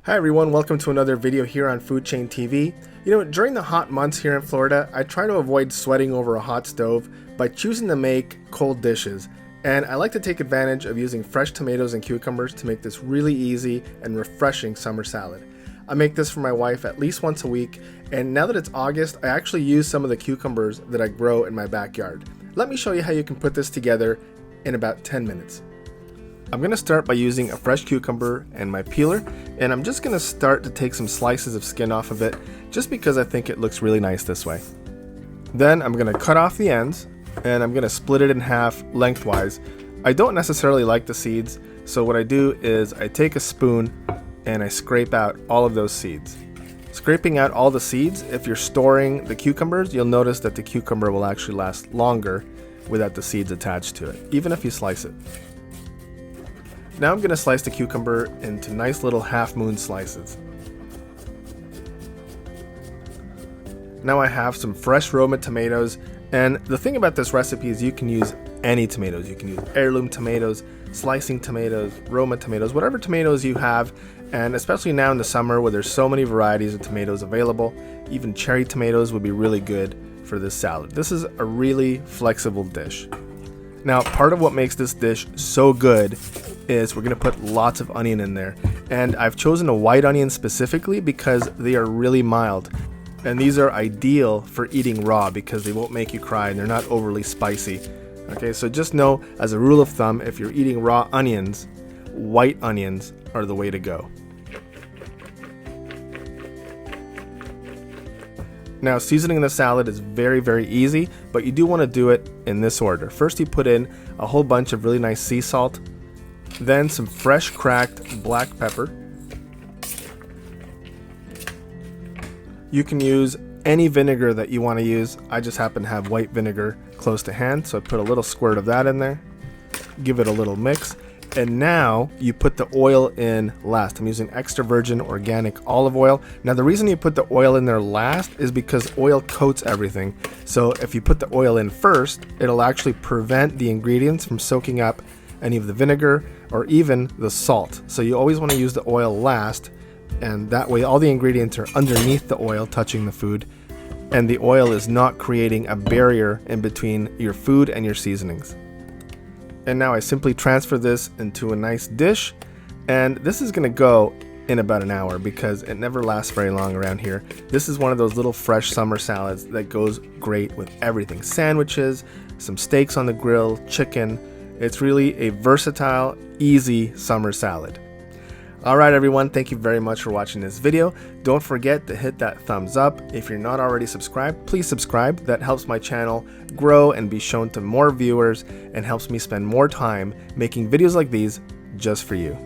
Hi everyone, welcome to another video here on Food Chain TV. During the hot months here in Florida, I try to avoid sweating over a hot stove by choosing to make cold dishes. And I like to take advantage of using fresh tomatoes and cucumbers to make this really easy and refreshing summer salad. I make this for my wife at least once a week, and now that it's August, I actually use some of the cucumbers that I grow in my backyard. Let me show you how you can put this together in about 10 minutes. I'm going to start by using a fresh cucumber and my peeler, and I'm just going to start to take some slices of skin off of it just because I think it looks really nice this way. Then I'm going to cut off the ends and I'm going to split it in half lengthwise. I don't necessarily like the seeds, so what I do is I take a spoon and I scrape out all of those seeds. Scraping out all the seeds, if you're storing the cucumbers, you'll notice that the cucumber will actually last longer without the seeds attached to it, even if you slice it. Now I'm going to slice the cucumber into nice little half-moon slices. Now I have some fresh Roma tomatoes, and the thing about this recipe is you can use any tomatoes. You can use heirloom tomatoes, slicing tomatoes, Roma tomatoes, whatever tomatoes you have, and especially now in the summer where there's so many varieties of tomatoes available, even cherry tomatoes would be really good for this salad. This is a really flexible dish. Now, part of what makes this dish so good is we're going to put lots of onion in there, and I've chosen a white onion specifically because they are really mild, and these are ideal for eating raw because they won't make you cry and they're not overly spicy. Okay, so just know as a rule of thumb, if you're eating raw onions, white onions are the way to go. Now, seasoning the salad is very easy, but you do want to do it in this order. First, you put in a whole bunch of really nice sea salt, then some fresh cracked black pepper. You can use any vinegar that you want to use. I just happen to have white vinegar close to hand, so I put a little squirt of that in there. Give it a little mix. And now you put the oil in last. I'm using extra virgin organic olive oil. Now the reason you put the oil in there last is because oil coats everything. So if you put the oil in first, it'll actually prevent the ingredients from soaking up any of the vinegar or even the salt. So you always want to use the oil last, and that way all the ingredients are underneath the oil touching the food, and the oil is not creating a barrier in between your food and your seasonings. And now I simply transfer this into a nice dish, and this is going to go in about an hour because it never lasts very long around here. This is one of those little fresh summer salads that goes great with everything. Sandwiches, some steaks on the grill, chicken. It's really a versatile, easy summer salad. Alright everyone, thank you very much for watching this video. Don't forget to hit that thumbs up. If you're not already subscribed, please subscribe. That helps my channel grow and be shown to more viewers and helps me spend more time making videos like these just for you.